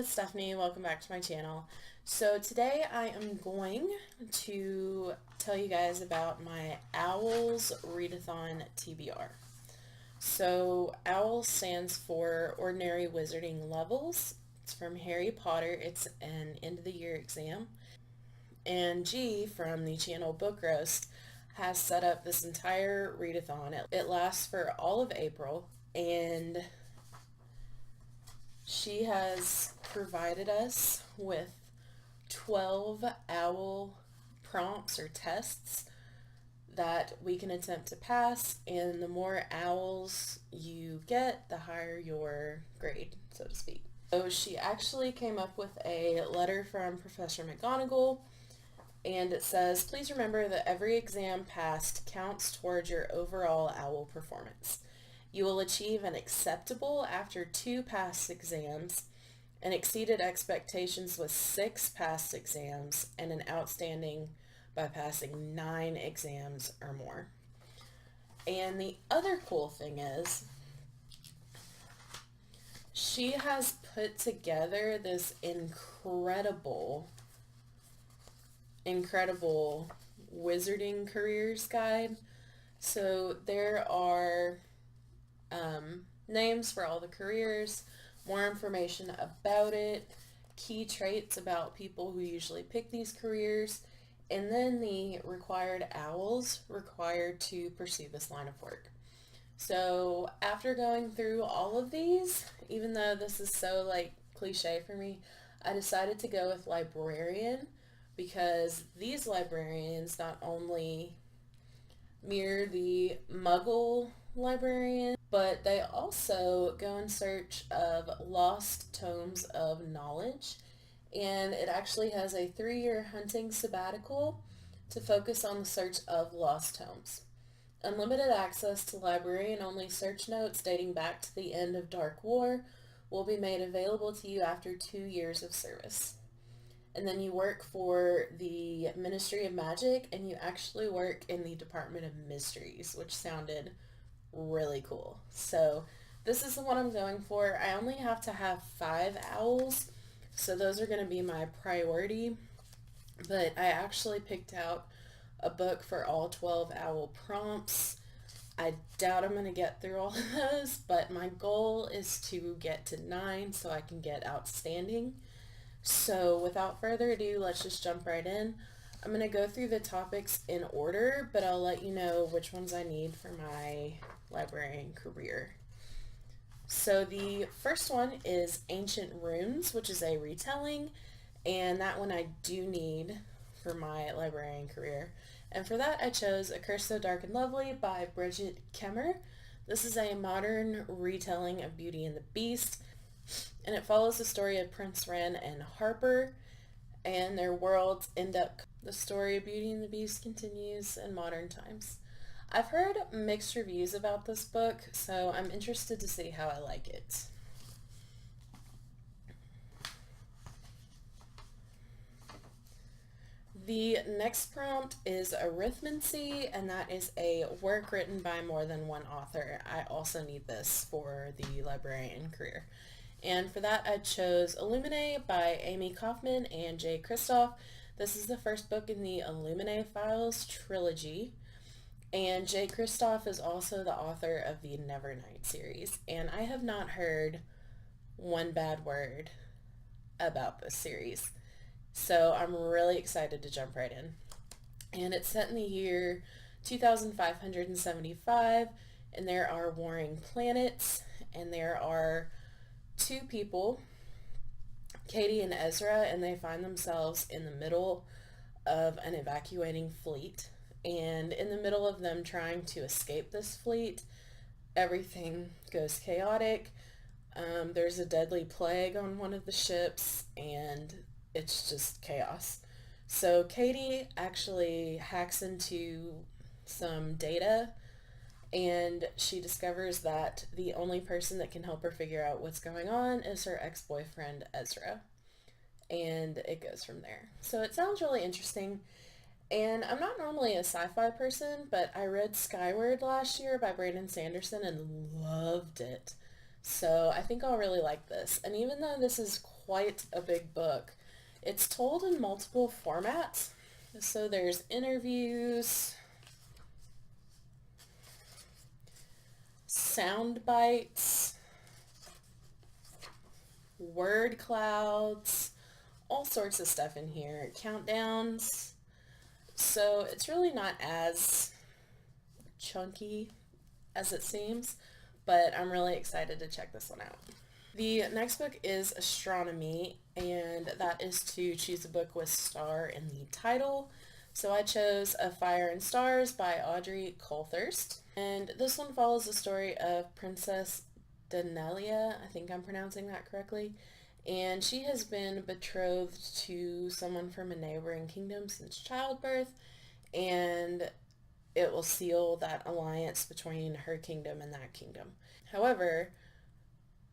it's Stephanie. Welcome back to my channel. So today I am going to tell you guys about my Owls Readathon TBR. So OWL stands for Ordinary Wizarding Levels. It's from Harry Potter. It's an end of the year exam. And G from the channel Book Roast has set up this entire readathon. It lasts for all of April, and she has provided us with 12 OWL prompts or tests that we can attempt to pass, and the more owls you get, the higher your grade, so to speak. So she actually came up with a letter from Professor McGonagall, and it says, "Please remember that every exam passed counts towards your overall OWL performance. You will achieve an acceptable after 2 past exams, and exceeded expectations with 6 past exams, and an outstanding by passing 9 exams or more." And the other cool thing is, she has put together this incredible wizarding careers guide. So there are names for all the careers, more information about it, key traits about people who usually pick these careers, and then the required owls required to pursue this line of work. So after going through all of these, even though this is so cliche for me, I decided to go with librarian, because these librarians not only mirror the Muggle librarian, but they also go in search of lost tomes of knowledge, and it actually has a 3-year hunting sabbatical to focus on the search of lost tomes. Unlimited access to librarian-only search notes dating back to the end of Dark War will be made available to you after 2 years of service. And then you work for the Ministry of Magic, and you actually work in the Department of Mysteries, which sounded really cool. So this is the one I'm going for. I only have to have 5 owls, so those are going to be my priority. But I actually picked out a book for all 12 owl prompts. I doubt I'm going to get through all of those, but my goal is to get to 9 so I can get outstanding. So without further ado, let's just jump right in. I'm going to go through the topics in order, but I'll let you know which ones I need for my librarian career. So the first one is Ancient Runes, which is a retelling, and that one I do need for my librarian career. And for that, I chose A Curse So Dark and Lovely by Bridget Kemmer. This is a modern retelling of Beauty and the Beast, and it follows the story of Prince Ren and Harper, and their worlds end up. The story of Beauty and the Beast continues in modern times. I've heard mixed reviews about this book, so I'm interested to see how I like it. The next prompt is Arithmancy, and that is a work written by more than one author. I also need this for the librarian career. And for that, I chose Illuminae by Amy Kaufman and Jay Kristoff. This is the first book in the Illuminae Files trilogy. And Jay Kristoff is also the author of the Nevernight series. And I have not heard one bad word about this series. So I'm really excited to jump right in. And it's set in the year 2575, and there are warring planets, and there are 2 people, Katie and Ezra, and they find themselves in the middle of an evacuating fleet. And in the middle of them trying to escape this fleet, everything goes chaotic. There's a deadly plague on one of the ships, and it's just chaos. So Katie actually hacks into some data, and she discovers that the only person that can help her figure out what's going on is her ex-boyfriend Ezra, and it goes from there. So it sounds really interesting, and I'm not normally a sci-fi person, but I read Skyward last year by Brandon Sanderson and loved it. So I think I'll really like this. And even though this is quite a big book. It's told in multiple formats. So there's interviews, sound bites, word clouds, all sorts of stuff in here, countdowns. So it's really not as chunky as it seems, but I'm really excited to check this one out. The next book is Astronomy, and that is to choose a book with star in the title. So I chose A Fire and Stars by Audrey Coulthurst, and this one follows the story of Princess Danelia, I think I'm pronouncing that correctly, and she has been betrothed to someone from a neighboring kingdom since childbirth, and it will seal that alliance between her kingdom and that kingdom. However,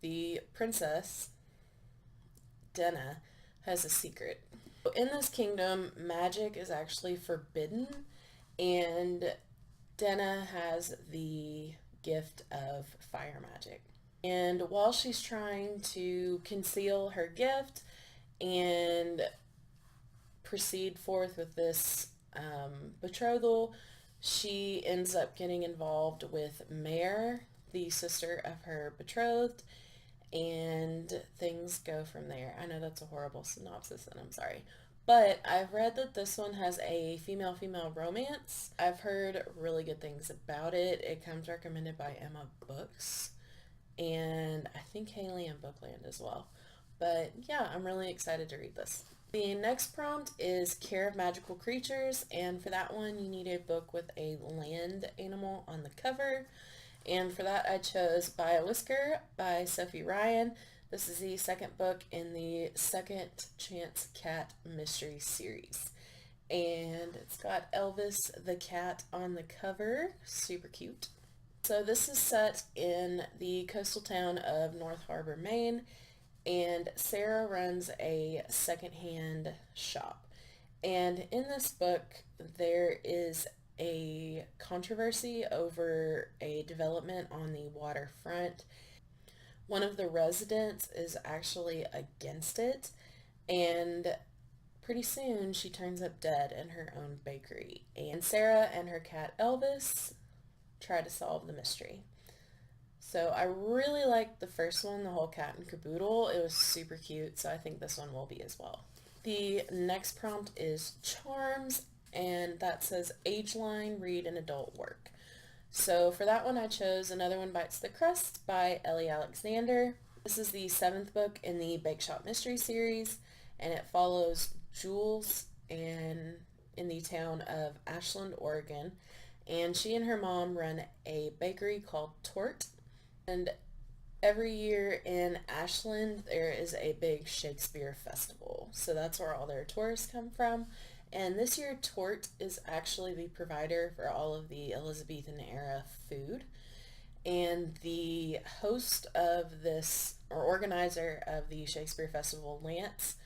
the princess, Denna, has a secret. In this kingdom, magic is actually forbidden, and Denna has the gift of fire magic. And while she's trying to conceal her gift and proceed forth with this betrothal, she ends up getting involved with Mare, the sister of her betrothed, and things go from there. I know that's a horrible synopsis, and I'm sorry. But I've read that this one has a female-female romance. I've heard really good things about it. It comes recommended by Emma Books, and I think Haley and Bookland as well. But yeah, I'm really excited to read this. The next prompt is Care of Magical Creatures, and for that one you need a book with a land animal on the cover. And for that I chose By a Whisker by Sophie Ryan. This is the second book in the Second Chance Cat mystery series. And it's got Elvis the cat on the cover. Super cute. So this is set in the coastal town of North Harbor, Maine, and Sarah runs a secondhand shop. And in this book there is a controversy over a development on the waterfront. One of the residents is actually against it, and pretty soon she turns up dead in her own bakery. And Sarah and her cat Elvis try to solve the mystery. So I really liked the first one, the whole cat and caboodle. It was super cute, so I think this one will be as well. The next prompt is Charms, and that says age line, read an adult work. So for that one I chose Another One Bites the Crust by Ellie Alexander. This is the 7th book in the Bake Shop Mystery series, and it follows Jules in the town of Ashland, Oregon, and she and her mom run a bakery called Tort. And every year in Ashland there is a big Shakespeare festival, so that's where all their tourists come from. And this year Tort is actually the provider for all of the Elizabethan era food. And the host of this, or organizer of the Shakespeare Festival, Lance,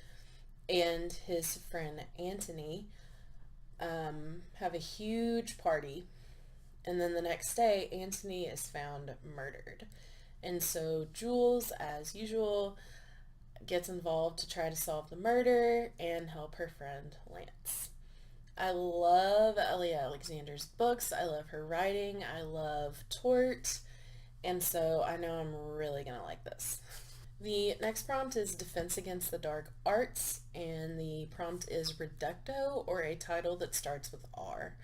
and his friend Anthony have a huge party. And then the next day Anthony is found murdered. And so Jules, as usual, gets involved to try to solve the murder and help her friend Lance. I love Ellie Alexander's books. I love her writing. I love Tort. And so I know I'm really going to like this. The next prompt is Defense Against the Dark Arts, and the prompt is Reducto, or a title that starts with R.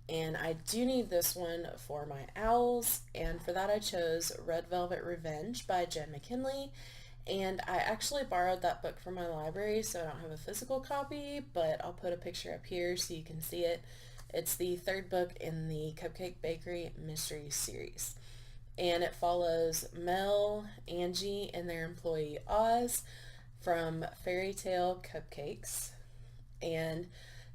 And I do need this one for my owls, and for that I chose Red Velvet Revenge by Jen McKinley. And I actually borrowed that book from my library, so I don't have a physical copy, but I'll put a picture up here so you can see it. It's the 3rd book in the Cupcake Bakery mystery series. And it follows Mel, Angie, and their employee Oz from Fairy Tale Cupcakes. And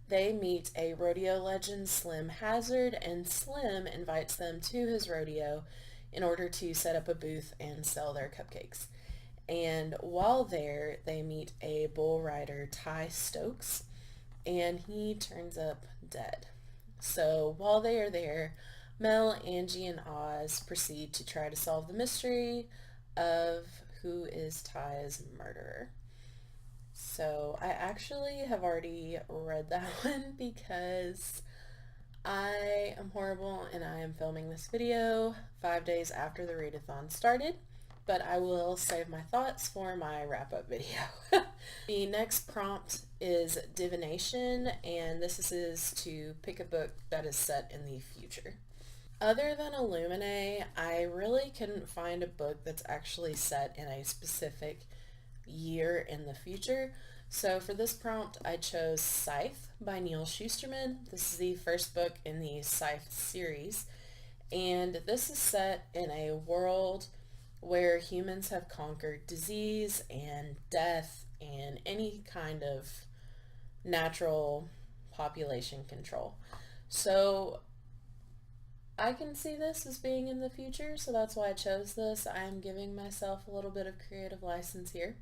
they meet a rodeo legend, Slim Hazard, and Slim invites them to his rodeo in order to set up a booth and sell their cupcakes. And while there, they meet a bull rider, Ty Stokes, and he turns up dead. So while they are there, Mel, Angie, and Oz proceed to try to solve the mystery of who is Ty's murderer. So I actually have already read that one because I am horrible and I am filming this video 5 days after the readathon started, but I will save my thoughts for my wrap-up video. The next prompt is divination, and this is to pick a book that is set in the future. Other than Illuminae, I really couldn't find a book that's actually set in a specific year in the future. So for this prompt, I chose Scythe by Neil Shusterman. This is the first book in the Scythe series, and this is set in a world where humans have conquered disease and death and any kind of natural population control. So I can see this as being in the future, so that's why I chose this. I am giving myself a little bit of creative license here.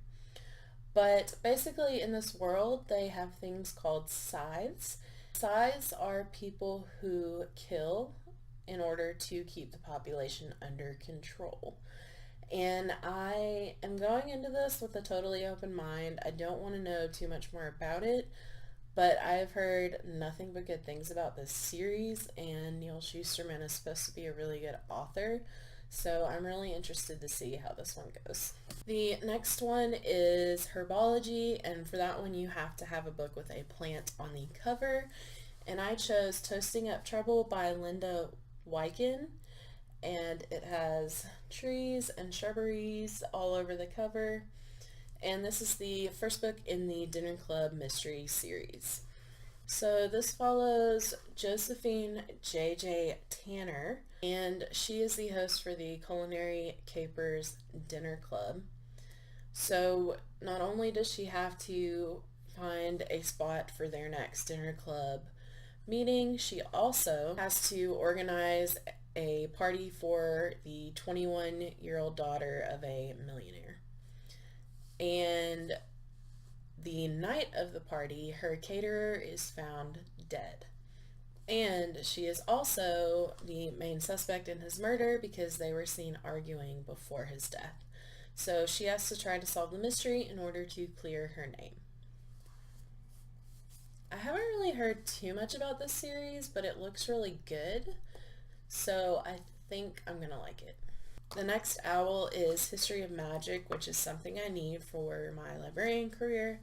But basically in this world, they have things called scythes. Scythes are people who kill in order to keep the population under control. And I am going into this with a totally open mind. I don't want to know too much more about it, but I've heard nothing but good things about this series, and Neil Shusterman is supposed to be a really good author, so I'm really interested to see how this one goes. The next one is herbology, and for that one you have to have a book with a plant on the cover, and I chose Toasting Up Trouble by Linda Wyken, and it has trees and shrubberies all over the cover. And this is the first book in the Dinner Club Mystery series. So this follows Josephine J.J. Tanner, and she is the host for the Culinary Capers Dinner Club. So not only does she have to find a spot for their next dinner club meeting, she also has to organize a party for the 21-year-old daughter of a millionaire. And the night of the party, her caterer is found dead. And she is also the main suspect in his murder because they were seen arguing before his death. So she has to try to solve the mystery in order to clear her name. I haven't really heard too much about this series, but it looks really good, so I think I'm gonna like it. The next owl is History of Magic, which is something I need for my librarian career,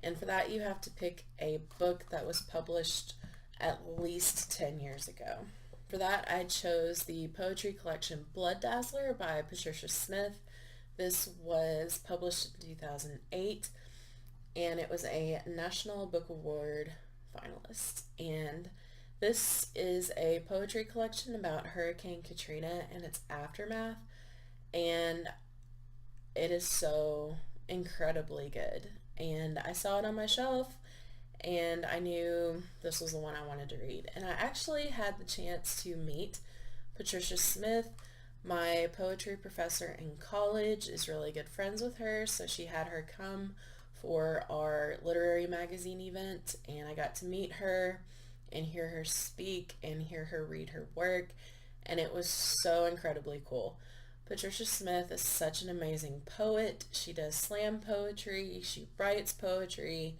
and for that you have to pick a book that was published at least 10 years ago. For that I chose the poetry collection Blood Dazzler by Patricia Smith. This was published in 2008, and it was a National Book Award finalist. And this is a poetry collection about Hurricane Katrina and its aftermath, and it is so incredibly good. And I saw it on my shelf, and I knew this was the one I wanted to read. And I actually had the chance to meet Patricia Smith. My poetry professor in college is really good friends with her, so she had her come for our literary magazine event, and I got to meet her and hear her speak and hear her read her work, and it was so incredibly cool. Patricia Smith is such an amazing poet. She does slam poetry, she writes poetry,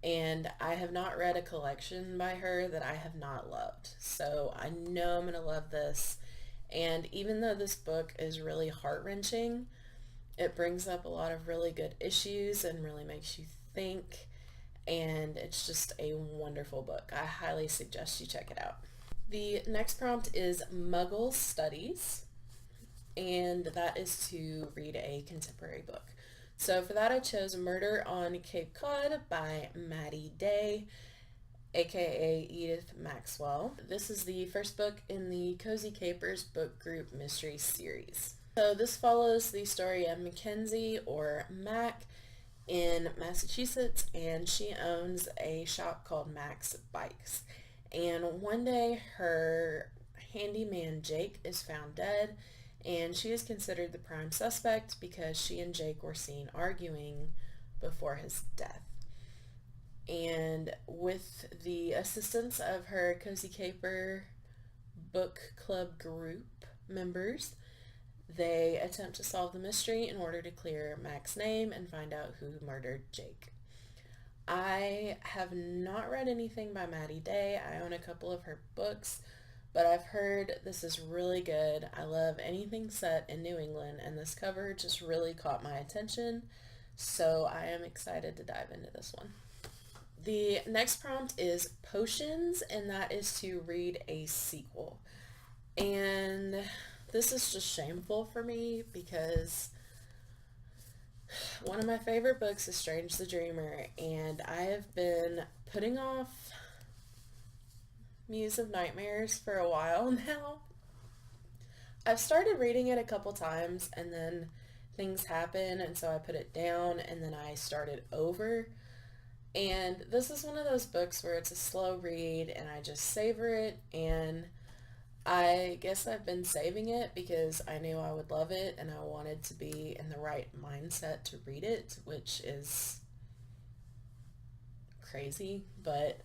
and I have not read a collection by her that I have not loved. So I know I'm going to love this. And even though this book is really heart-wrenching, it brings up a lot of really good issues and really makes you think, and it's just a wonderful book. I highly suggest you check it out. The next prompt is Muggle Studies, and that is to read a contemporary book. So for that I chose Murder on Cape Cod by Maddie Day, aka Edith Maxwell. This is the first book in the Cozy Capers book group mystery series. So this follows the story of Mackenzie, or Mac, in Massachusetts, and she owns a shop called Mac's Bikes. And one day her handyman Jake is found dead, and she is considered the prime suspect because she and Jake were seen arguing before his death. And with the assistance of her Cozy Caper book club group members, they attempt to solve the mystery in order to clear Mac's name and find out who murdered Jake. I have not read anything by Maddie Day. I own a couple of her books, but I've heard this is really good. I love anything set in New England, and this cover just really caught my attention, so I am excited to dive into this one. The next prompt is potions, and that is to read a sequel. And this is just shameful for me because one of my favorite books is Strange the Dreamer, and I have been putting off Muse of Nightmares for a while now. I've started reading it a couple times, and then things happen, and so I put it down, and then I started over. And this is one of those books where it's a slow read, and I just savor it, and I guess I've been saving it because I knew I would love it and I wanted to be in the right mindset to read it, which is crazy, but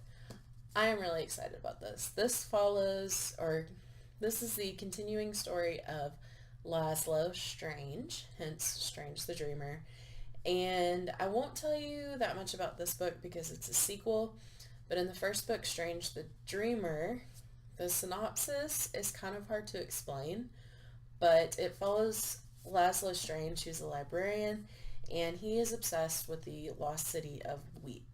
I am really excited about this. This is the continuing story of Laszlo Strange, hence Strange the Dreamer. And I won't tell you that much about this book because it's a sequel, but in the first book, Strange the Dreamer, the synopsis is kind of hard to explain, but it follows Laszlo Strange, who's a librarian, and he is obsessed with the lost city of Weep.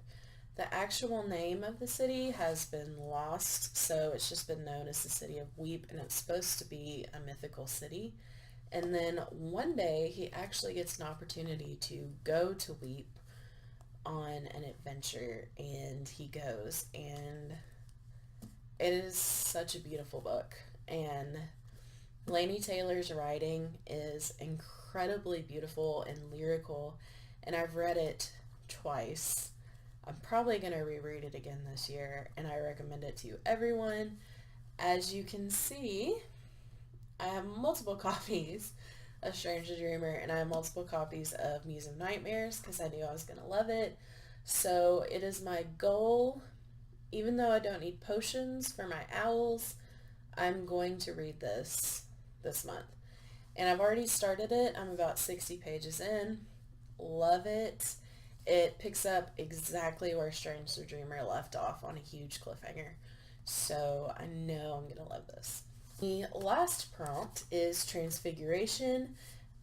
The actual name of the city has been lost, so it's just been known as the city of Weep, and it's supposed to be a mythical city. And then one day he actually gets an opportunity to go to Weep on an adventure, and he goes, and it is such a beautiful book, and Laini Taylor's writing is incredibly beautiful and lyrical, and I've read it twice. I'm probably going to reread it again this year, and I recommend it to everyone. As you can see, I have multiple copies of Strange the Dreamer, and I have multiple copies of Muse of Nightmares because I knew I was going to love it. So it is my goal. Even though I don't need potions for my owls, I'm going to read this month. And I've already started it. I'm about 60 pages in. Love it. It picks up exactly where Strange the Dreamer left off on a huge cliffhanger. So I know I'm going to love this. The last prompt is Transfiguration.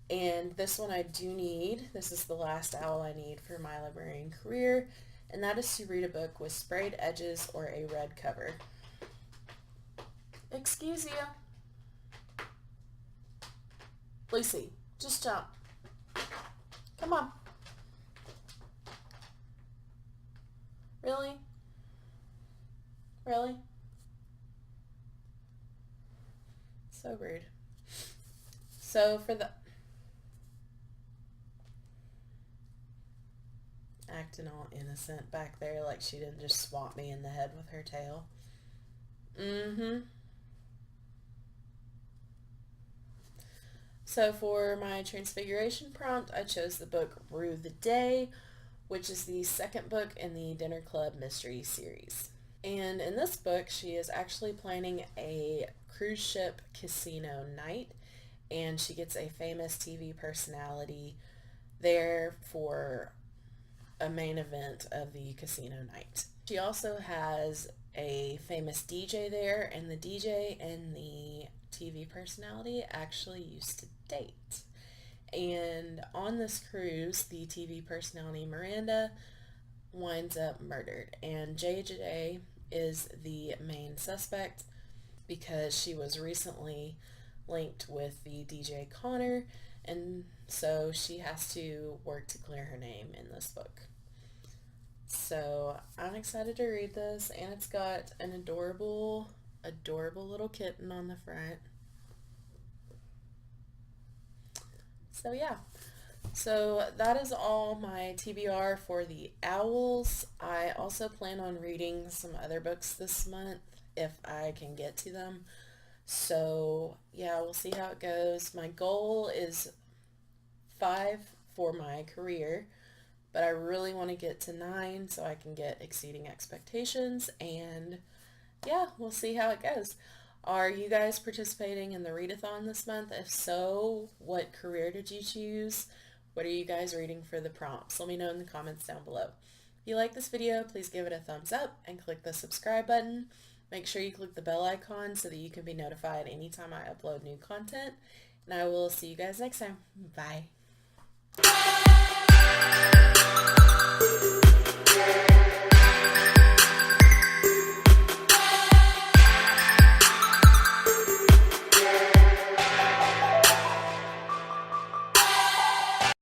And this one I do need. This is the last owl I need for my librarian career. And that is to read a book with sprayed edges or a red cover. Excuse you. Lucy, just jump. Come on. Really? Really? So rude. So for the... acting all innocent back there like she didn't just swat me in the head with her tail. So for my Transfiguration prompt, I chose the book Rue the Day, which is the second book in the Dinner Club mystery series. And in this book, she is actually planning a cruise ship casino night, and she gets a famous TV personality there for a main event of the casino night. She also has a famous DJ there, and the DJ and the TV personality actually used to date. And on this cruise, the TV personality Miranda winds up murdered, and JJ is the main suspect because she was recently linked with the DJ Connor, and so she has to work to clear her name in this book. So I'm excited to read this, and it's got an adorable little kitten on the front. So yeah, so that is all my TBR for the owls. I also plan on reading some other books this month if I can get to them. So yeah, we'll see how it goes. My goal is 5 for my career, but I really want to get to 9 so I can get Exceeding Expectations, and yeah, we'll see how it goes. Are you guys participating in the readathon this month? If so, what career did you choose? What are you guys reading for the prompts? Let me know in the comments down below. If you like this video, please give it a thumbs up and click the subscribe button. Make sure you click the bell icon so that you can be notified anytime I upload new content. And I will see you guys next time. Bye.